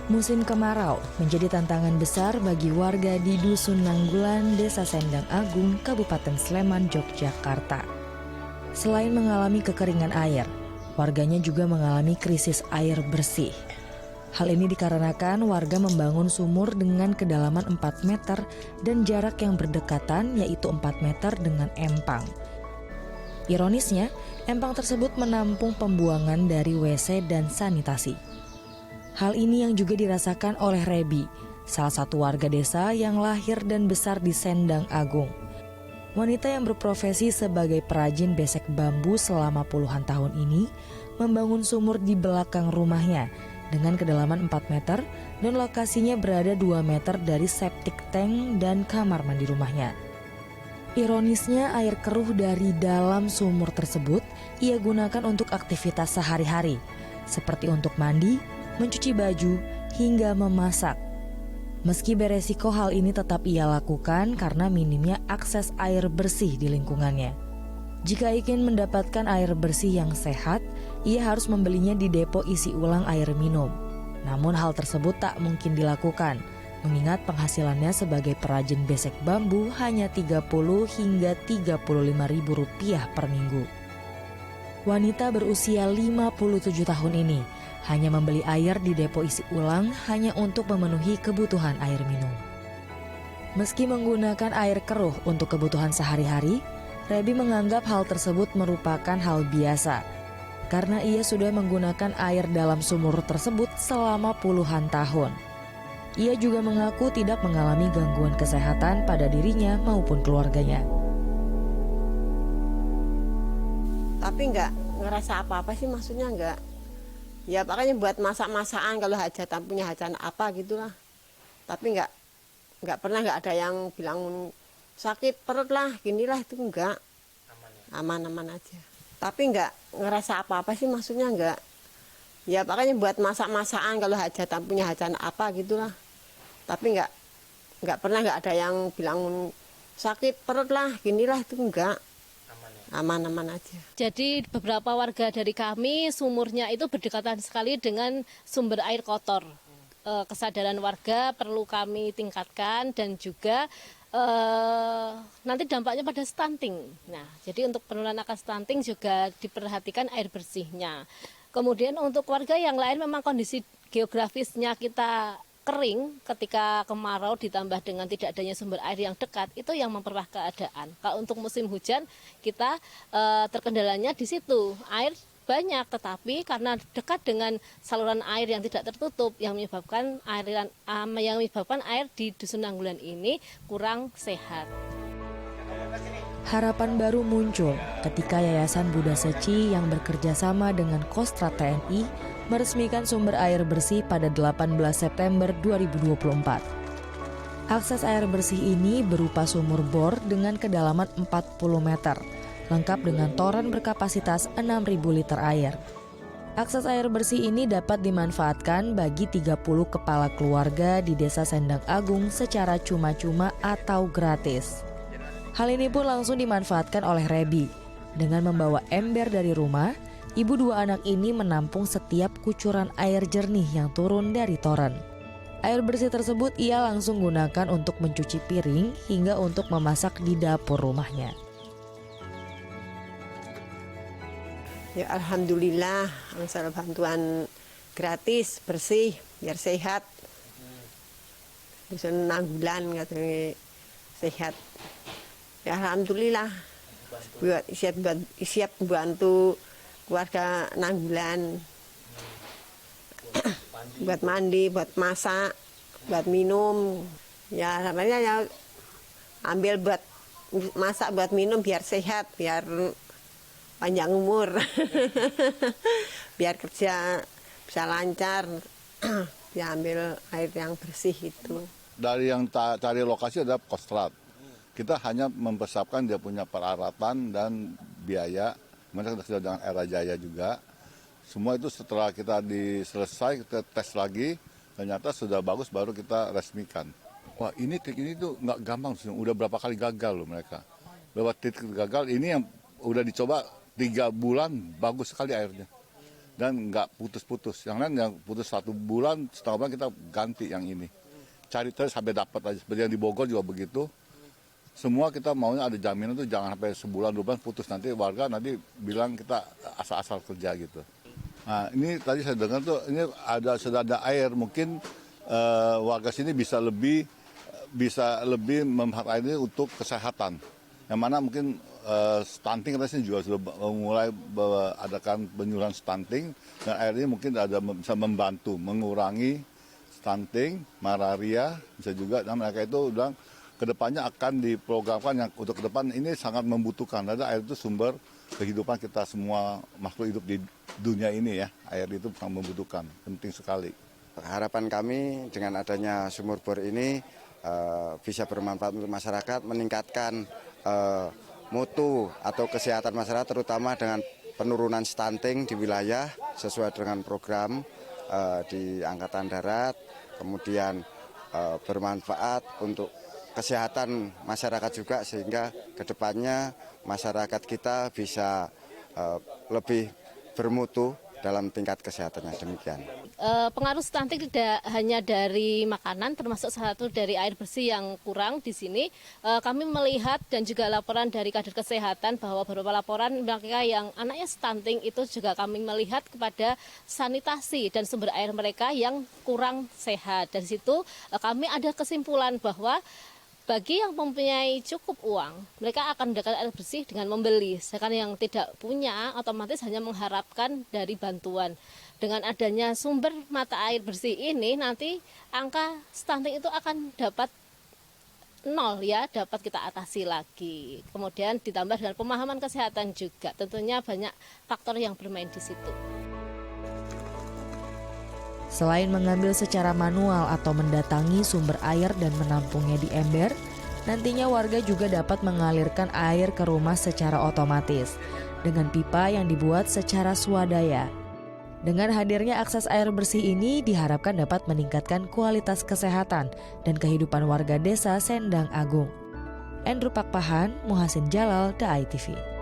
Musim kemarau menjadi tantangan besar bagi warga di Dusun Nanggulan, Desa Sendang Agung, Kabupaten Sleman, Yogyakarta. Selain mengalami kekeringan air, warganya juga mengalami krisis air bersih. Hal ini dikarenakan warga membangun sumur dengan kedalaman 4 meter dan jarak yang berdekatan yaitu 4 meter dengan empang. Ironisnya, empang tersebut menampung pembuangan dari WC dan sanitasi. Hal ini yang juga dirasakan oleh Rebi, salah satu warga desa yang lahir dan besar di Sendang Agung. Wanita yang berprofesi sebagai perajin besek bambu selama puluhan tahun ini membangun sumur di belakang rumahnya dengan kedalaman 4 meter dan lokasinya berada 2 meter dari septic tank dan kamar mandi rumahnya. Ironisnya, air keruh dari dalam sumur tersebut ia gunakan untuk aktivitas sehari-hari, seperti untuk mandi, mencuci baju, hingga memasak. Meski beresiko, hal ini tetap ia lakukan karena minimnya akses air bersih di lingkungannya. Jika ingin mendapatkan air bersih yang sehat, ia harus membelinya di depo isi ulang air minum. Namun hal tersebut tak mungkin dilakukan, mengingat penghasilannya sebagai perajin besek bambu hanya 30 hingga 35 ribu rupiah per minggu. Wanita berusia 57 tahun ini hanya membeli air di depo isi ulang hanya untuk memenuhi kebutuhan air minum. Meski menggunakan air keruh untuk kebutuhan sehari-hari, Rebi menganggap hal tersebut merupakan hal biasa karena ia sudah menggunakan air dalam sumur tersebut selama puluhan tahun. Ia juga mengaku tidak mengalami gangguan kesehatan pada dirinya maupun keluarganya. Tapi nggak ngerasa apa-apa sih, maksudnya nggak. Ya makanya buat masak-masakan kalau hajatan, punya hajatan apa gitulah. Tapi nggak pernah nggak ada yang bilang sakit perut lah, ginilah, itu enggak. Aman-aman aja. Tapi nggak ngerasa apa-apa sih, maksudnya nggak. Ya makanya buat masak-masakan kalau hajatan, punya hajatan apa gitulah. Tapi nggak pernah nggak ada yang bilang sakit perut lah, ginilah, itu enggak. Aman-aman aja. Jadi beberapa warga dari kami sumurnya itu berdekatan sekali dengan sumber air kotor. Kesadaran warga perlu kami tingkatkan dan juga nanti dampaknya pada stunting. Nah, jadi untuk penurunan angka stunting juga diperhatikan air bersihnya. Kemudian untuk warga yang lain memang kondisi geografisnya kita kering ketika kemarau ditambah dengan tidak adanya sumber air yang dekat, itu yang memperparah keadaan. Kalau untuk musim hujan kita terkendalanya di situ, air banyak tetapi karena dekat dengan saluran air yang tidak tertutup yang menyebabkan air di Dusun Nanggulan ini kurang sehat. Harapan baru muncul ketika Yayasan Buddha Seci yang bekerja sama dengan Kostrad TNI meresmikan sumber air bersih pada 18 September 2024. Akses air bersih ini berupa sumur bor dengan kedalaman 40 meter, lengkap dengan toren berkapasitas 6.000 liter air. Akses air bersih ini dapat dimanfaatkan bagi 30 kepala keluarga di Desa Sendang Agung secara cuma-cuma atau gratis. Hal ini pun langsung dimanfaatkan oleh Rebi. Dengan membawa ember dari rumah, ibu dua anak ini menampung setiap kucuran air jernih yang turun dari toren. Air bersih tersebut ia langsung gunakan untuk mencuci piring hingga untuk memasak di dapur rumahnya. Ya alhamdulillah, masalah bantuan gratis, bersih, biar sehat. Dusun Nanggulan katanya sehat. Ya alhamdulillah, siap bantu keluarga Nanggulan. Buat mandi, buat masak, buat minum. Ya namanya ya ambil buat masak, buat minum biar sehat, biar panjang umur. Biar kerja bisa lancar. Ya ambil air yang bersih itu. Dari yang cari lokasi adalah Kostrad. Kita hanya mempersiapkan dia punya peralatan dan biaya. Kemudian sudah dengan Era Jaya juga. Semua itu setelah kita selesai, kita tes lagi, ternyata sudah bagus, baru kita resmikan. Wah ini trik ini tuh nggak gampang, udah berapa kali gagal loh mereka. Berapa titik gagal, ini yang udah dicoba 3 bulan, bagus sekali airnya. dan nggak putus-putus. Yang lain yang putus 1 bulan, setengah bulan kita ganti yang ini. Cari terus sampai dapat aja. Seperti yang di Bogor juga begitu. Semua kita maunya ada jaminan tuh jangan sampai sebulan 2 bulan putus, nanti warga nanti bilang kita asal-asal kerja gitu. Nah ini tadi saya dengar tuh ini sudah ada air, mungkin warga sini bisa lebih memanfaatkan ini untuk kesehatan. Yang mana mungkin stunting katanya juga sudah mulai adakan penyuluhan stunting, dan air ini mungkin bisa membantu mengurangi stunting, malaria, bisa juga. Dan mereka itu udah kedepannya akan diprogramkan yang untuk ke depan ini sangat membutuhkan. Karena air itu sumber kehidupan kita semua makhluk hidup di dunia ini ya. Air itu sangat membutuhkan, penting sekali. Harapan kami dengan adanya sumur bor ini bisa bermanfaat untuk masyarakat, meningkatkan mutu atau kesehatan masyarakat, terutama dengan penurunan stunting di wilayah sesuai dengan program di Angkatan Darat, kemudian bermanfaat untuk kesehatan masyarakat juga, sehingga kedepannya masyarakat kita bisa lebih bermutu dalam tingkat kesehatannya. Demikian. Pengaruh stunting tidak hanya dari makanan, termasuk salah satu dari air bersih yang kurang di sini. Kami melihat dan juga laporan dari kader kesehatan bahwa beberapa laporan mereka yang anaknya stunting itu juga kami melihat kepada sanitasi dan sumber air mereka yang kurang sehat. Dari situ kami ada kesimpulan bahwa bagi yang mempunyai cukup uang, mereka akan mendapatkan air bersih dengan membeli. Sedangkan yang tidak punya, otomatis hanya mengharapkan dari bantuan. Dengan adanya sumber mata air bersih ini, nanti angka stunting itu akan dapat 0 ya, dapat kita atasi lagi. Kemudian ditambah dengan pemahaman kesehatan juga. Tentunya banyak faktor yang bermain di situ. Selain mengambil secara manual atau mendatangi sumber air dan menampungnya di ember, nantinya warga juga dapat mengalirkan air ke rumah secara otomatis dengan pipa yang dibuat secara swadaya. Dengan hadirnya akses air bersih ini diharapkan dapat meningkatkan kualitas kesehatan dan kehidupan warga desa Sendang Agung. Andrew Pakpahan, Muhasin Jalal, The ITV.